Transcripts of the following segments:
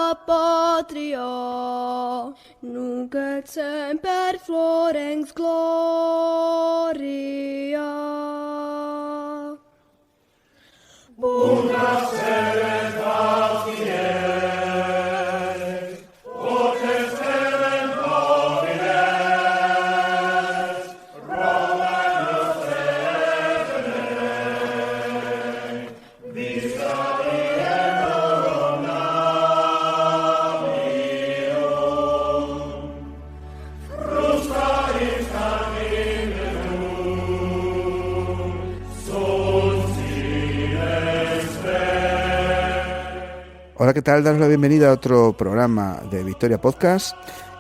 la patria, nunc et semper florens gloria. Hola, ¿qué tal? Daros la bienvenida a otro programa de Victoria Podcast.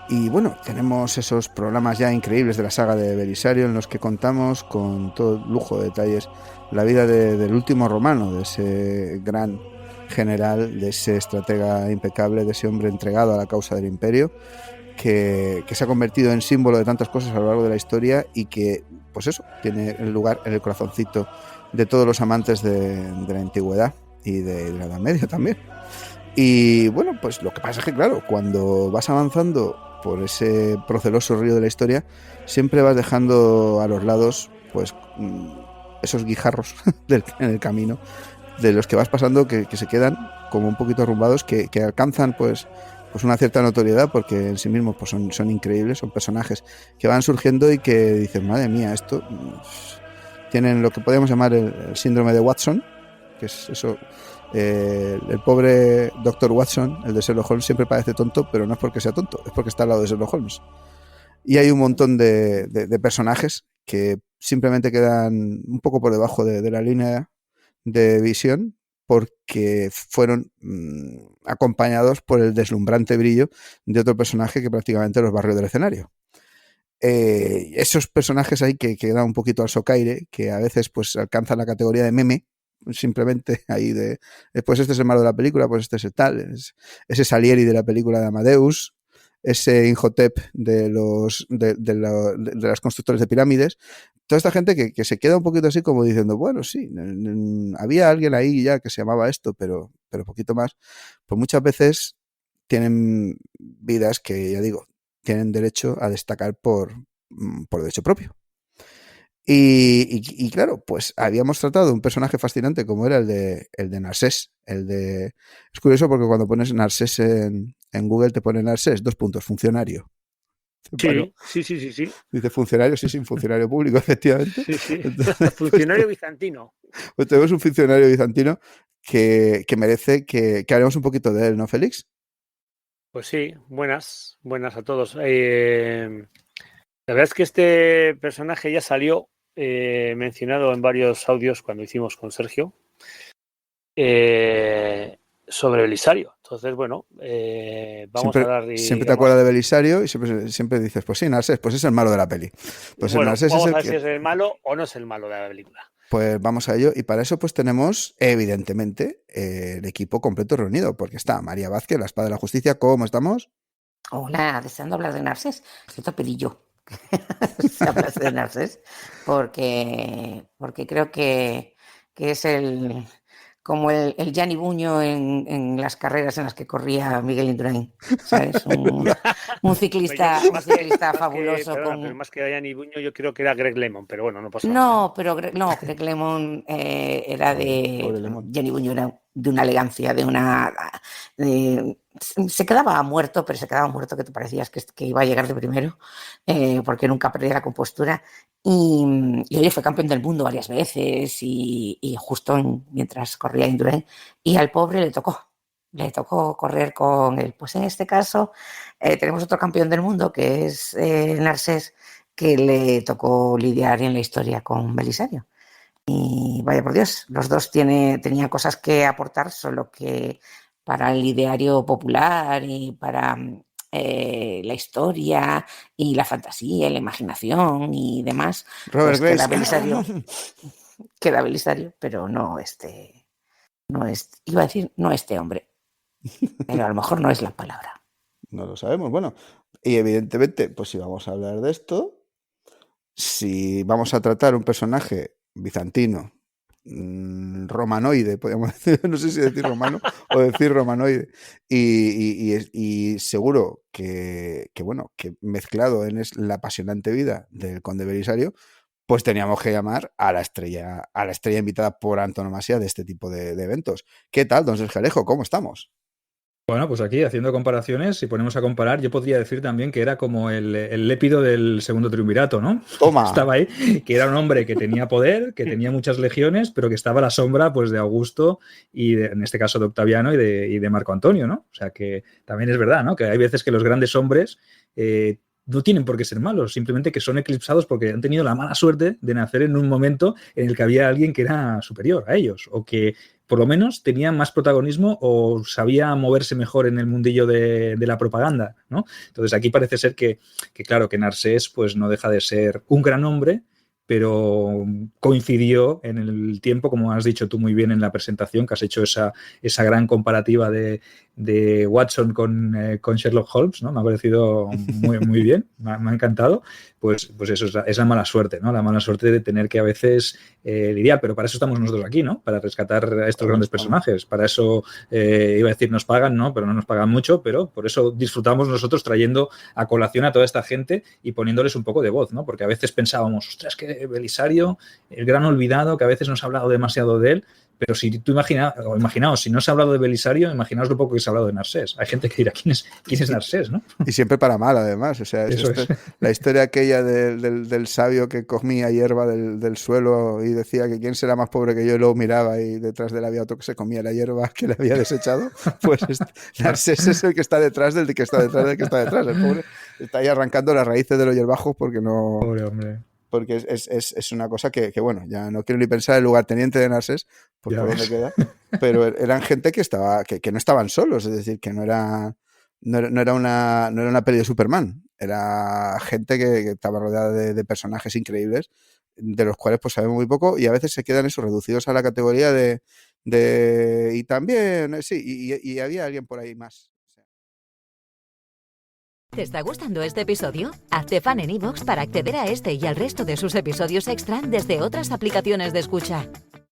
Y bueno, tenemos esos programas ya increíbles de la saga de Belisario en los que contamos con todo lujo de detalles la vida del último romano, de ese gran general, de ese estratega impecable, de ese hombre entregado a la causa del imperio, que se ha convertido en símbolo de tantas cosas a lo largo de la historia y que, pues eso, tiene el lugar en el corazoncito de todos los amantes de la antigüedad y de la Edad Media también. Y bueno, pues lo que pasa es que, claro, cuando vas avanzando por ese proceloso río de la historia, siempre vas dejando a los lados, pues, esos guijarros en el camino, de los que vas pasando que se quedan como un poquito arrumbados, que alcanzan, pues una cierta notoriedad, porque en sí mismos pues son increíbles, son personajes que van surgiendo y que dicen, madre mía, esto tienen lo que podríamos llamar el síndrome de Watson, que es eso. El pobre Dr. Watson, el de Sherlock Holmes, siempre parece tonto, pero no es porque sea tonto, es porque está al lado de Sherlock Holmes. Y hay un montón de personajes que simplemente quedan un poco por debajo de la línea de visión, porque fueron acompañados por el deslumbrante brillo de otro personaje que prácticamente los barrió del escenario. Esos personajes ahí que dan un poquito al socaire, que a veces pues alcanzan la categoría de meme, simplemente ahí de, pues este es el malo de la película, pues este es el tal, ese Salieri de la película de Amadeus, ese Imhotep de las constructores de pirámides, toda esta gente que se queda un poquito así como diciendo, bueno, sí, había alguien ahí ya que se llamaba esto, pero poquito más, pues muchas veces tienen vidas que, ya digo, tienen derecho a destacar por derecho propio. Y claro, pues habíamos tratado un personaje fascinante como era el de Narsés. Es curioso porque cuando pones Narsés en Google te pone Narsés, funcionario. Sí, sí. Dice funcionario, sí, funcionario público, efectivamente. Sí. Entonces, funcionario bizantino. Pues tenemos un funcionario bizantino que merece que hablemos un poquito de él, ¿no, Félix? Pues sí, buenas a todos. La verdad es que este personaje ya salió mencionado en varios audios cuando hicimos con Sergio sobre Belisario. Entonces, bueno, vamos a dar... Siempre te acuerdas de Belisario y siempre dices, pues sí, Narsés, pues es el malo de la peli. Pues bueno, el Narsés vamos es a ver si es el malo o no es el malo de la película. Pues vamos a ello, y para eso pues tenemos, evidentemente, el equipo completo reunido, porque está María Vázquez, la espada de la justicia. ¿Cómo estamos? Hola, deseando hablar de Narsés. Cierto pelillo se habla de Narsés, porque creo que es como el Gianni Buño en las carreras en las que corría Miguel Indurain, ¿sabes? Un ciclista fabuloso. Pero más que Gianni Buño, yo creo que era Greg Lemon, pero bueno, no pasa nada. No, pero Greg Lemon era de... Gianni Buño era de una elegancia, se quedaba muerto, pero se quedaba muerto que te parecías que iba a llegar de primero, porque nunca perdía la compostura. Y oye, fue campeón del mundo varias veces y justo mientras corría Indurain, y al pobre le tocó correr con él. Pues en este caso tenemos otro campeón del mundo que es Narsés, que le tocó lidiar en la historia con Belisario. Y vaya por Dios, los dos tenían cosas que aportar, solo que para el ideario popular y para la historia y la fantasía y la imaginación y demás, Robert pues Grace. queda Belisario, pero no iba a decir no este hombre, pero a lo mejor no es la palabra. No lo sabemos. Bueno, y evidentemente, pues si vamos a hablar de esto, si vamos a tratar un personaje bizantino romanoide, podríamos decir, no sé si decir romano o decir romanoide. Y seguro que bueno, que mezclado en la apasionante vida del conde Belisario, pues teníamos que llamar a la estrella invitada por antonomasia de este tipo de eventos. ¿Qué tal, don Sergio Alejo? ¿Cómo estamos? Bueno, pues aquí haciendo comparaciones, si ponemos a comparar, yo podría decir también que era como el lépido del segundo triunvirato, ¿no? Toma. Estaba ahí, que era un hombre que tenía poder, que tenía muchas legiones, pero que estaba a la sombra pues de Augusto y en este caso de Octaviano y de Marco Antonio, ¿no? O sea que también es verdad, ¿no? Que hay veces que los grandes hombres no tienen por qué ser malos, simplemente que son eclipsados porque han tenido la mala suerte de nacer en un momento en el que había alguien que era superior a ellos o que por lo menos tenía más protagonismo o sabía moverse mejor en el mundillo de la propaganda, ¿no? Entonces aquí parece ser que claro, que Narsés pues no deja de ser un gran hombre, pero coincidió en el tiempo, como has dicho tú muy bien en la presentación, que has hecho esa gran comparativa de Watson con Sherlock Holmes, ¿no? Me ha parecido muy bien, me ha encantado. Pues eso es la mala suerte, ¿no? La mala suerte de tener que a veces lidiar, pero para eso estamos nosotros aquí, ¿no? Para rescatar a estos grandes personajes. Para eso, iba a decir, nos pagan, ¿no? Pero no nos pagan mucho, pero por eso disfrutamos nosotros trayendo a colación a toda esta gente y poniéndoles un poco de voz, ¿no? Porque a veces pensábamos, ostras, que Belisario, el gran olvidado, que a veces no se ha hablado demasiado de él, pero si tú imaginaos, si no se ha hablado de Belisario, imaginaos lo poco que se ha hablado de Narsés. Hay gente que dirá, ¿quién es Narsés, no? Y siempre para mal, además. O sea, la historia aquella del sabio que comía hierba del suelo y decía que quién será más pobre que yo, y luego miraba y detrás de él había otro que se comía la hierba que le había desechado. Pues Narsés es el que está detrás del que está detrás del que está detrás. El pobre está ahí arrancando las raíces de los hierbajos porque no... Pobre hombre. Porque es una cosa que, bueno, ya no quiero ni pensar el lugarteniente de Narsés, por dónde queda, pero eran gente que no estaban solos, es decir, que no era una peli de Superman, era gente que estaba rodeada de personajes increíbles, de los cuales pues sabemos muy poco y a veces se quedan eso, reducidos a la categoría de y también, sí, y había alguien por ahí más. ¿Te está gustando este episodio? Hazte fan en iVoox para acceder a este y al resto de sus episodios extra desde otras aplicaciones de escucha.